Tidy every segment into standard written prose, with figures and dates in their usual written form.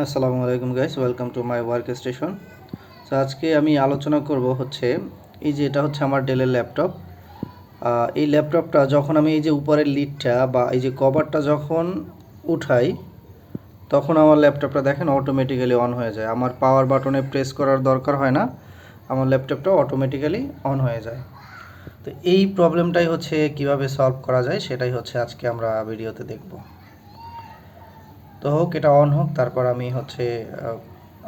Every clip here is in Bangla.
আসসালামু আলাইকুম guys, welcome to my work station. তো আজকে আমি আলোচনা করব হচ্ছে এই যে এটা হচ্ছে আমার ডেলের ল্যাপটপ। এই ল্যাপটপটা যখন আমি এই যে উপরের লিডটা বা এই যে কভারটা যখন উঠাই, তখন আমার ল্যাপটপটা দেখেন অটোমেটিক্যালি অন হয়ে যায়। আমার পাওয়ার বাটনে প্রেস করার দরকার হয় না, আমার ল্যাপটপটা অটোমেটিক্যালি অন হয়ে যায়। তো এই প্রবলেমটাই হচ্ছে কিভাবে সলভ করা যায়, সেটাই হচ্ছে আজকে আমরা ভিডিওতে দেখব। তো হোক, এটা অন হোক, তারপর আমি হচ্ছে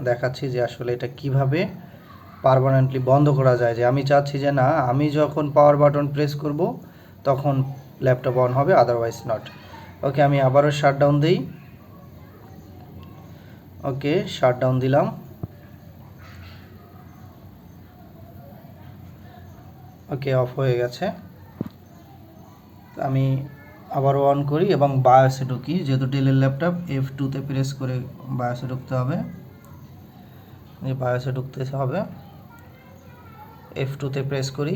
দেখাচ্ছি যে আসলে এটা কিভাবে পার্মানেন্টলি বন্ধ করা যায়। যে আমি চাচ্ছি যে না, আমি যখন পাওয়ার বাটন প্রেস করব তখন ল্যাপটপ অন হবে, আদারওয়াইজ নট। ওকে, আমি আবারও শাটডাউন দিই। ওকে, শাটডাউন দিলাম। ওকে, অফ হয়ে গেছে। আমি আবারও অন করি এবং বায়োসে ঢুকি। যেহেতু ডেলের ল্যাপটপ, F2 তে প্রেস করে বায়োসে ঢুকতে হবে। বায়োসে ঢুকতে হবে, F2 তে প্রেস করি।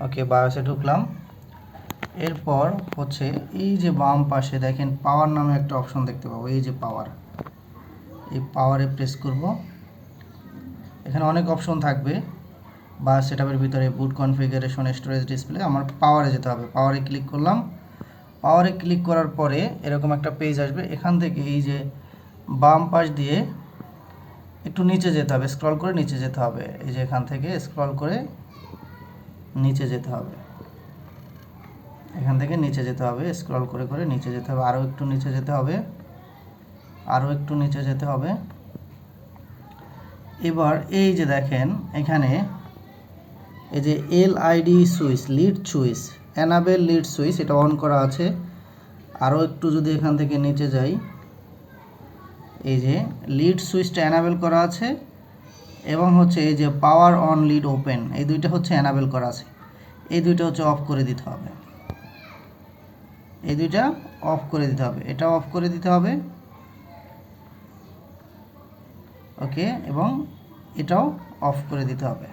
ওকে, বায়োসে ঢুকলাম। এরপর হচ্ছে এই যে বাম পাশে দেখেন পাওয়ার নামে একটা অপশন দেখতে পাবো, এই যে পাওয়ার, এই পাওয়ারে প্রেস করব। এখানে অনেক অপশন থাকবে, বা সেটআপের ভিতরে বুট কনফিগারেশন, স্টোরেজ, ডিসপ্লে। আমার পাওয়ারে যেতে হবে, পাওয়ারে ক্লিক করলাম। পাওয়ারে ক্লিক করার পরে এরকম একটা পেজ আসবে। এখান থেকে এই যে বাম পাশ দিয়ে একটু নিচে যেতে হবে, স্ক্রল করে নিচে যেতে হবে। এই যে এখান থেকে স্ক্রল করে নিচে যেতে হবে, এখান থেকে নিচে যেতে হবে, স্ক্রল করে করে নিচে যেতে হবে, আরও একটু নিচে যেতে হবে, আরও একটু নিচে যেতে হবে। এবার এই যে দেখেন এখানে এই যে LID switch, lid switch, enable lid switch, এটা অন করা আছে। আরও একটু যদি এখান থেকে নিচে যাই, এই যে লিড সুইচটা এনাবেল করা আছে এবং হচ্ছে এই যে পাওয়ার অন লিড ওপেন, এই দুইটা হচ্ছে এনাবেল করা আছে। এই দুইটা হচ্ছে অফ করে দিতে হবে, এই দুইটা অফ করে দিতে হবে, এটা অফ করে দিতে হবে। ওকে, এবং এটাও অফ করে দিতে হবে।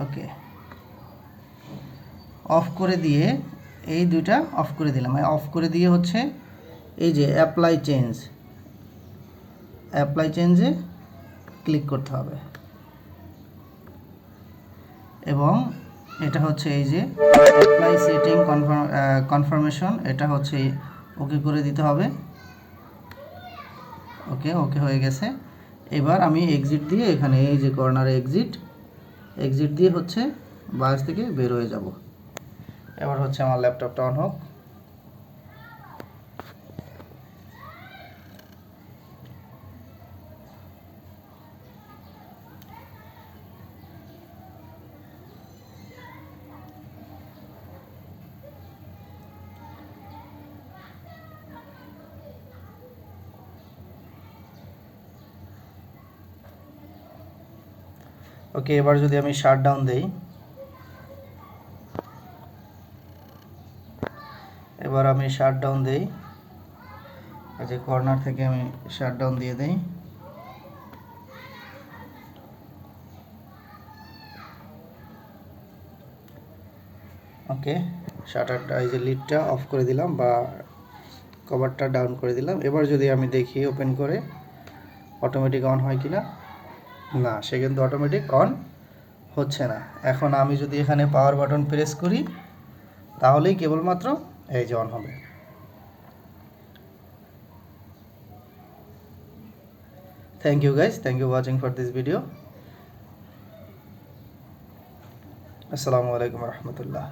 ওকে, অফ করে দিয়ে এই দুইটা অফ করে দিলাম। অফ করে দিয়ে হচ্ছে এই যে অ্যাপ্লাই চেঞ্জ, অ্যাপ্লাই চেঞ্জে ক্লিক করতে হবে এবং এটা হচ্ছে এই যে অ্যাপ্লাই সেটিং কনফার্মেশন, এটা হচ্ছে ওকে করে দিতে হবে। ওকে, ওকে হয়ে গেছে। এবার আমি এক্সিট দিয়ে এখানে এই যে কর্নারে এক্সিট, এক্সিট দিয়ে হচ্ছে বাস থেকে বের হয়ে যাব। এবার হচ্ছে আমার ল্যাপটপটা অন হোক। ওকে, এবার যদি আমি শাটডাউন দেই, এবার আমি শাটডাউন দেই, এই যে কর্নার থেকে আমি শাটডাউন দিয়ে দেই। ওকে, শাটারটা এই যে লিডটা অফ করে দিলাম বা কভারটা ডাউন করে দিলাম। এবার যদি আমি দেখি ওপেন করে অটোমেটিক অন হয় কিনা, না, সে কিন্তু অটোমেটিক অন হচ্ছে না। এখন আমি যদি এখানে পাওয়ার বাটন প্রেস করি তাহলেই কেবলমাত্র এই যে অন হবে। Thank you guys, thank you watching for this video. আসসালামু আলাইকুম রহমতুল্লাহ।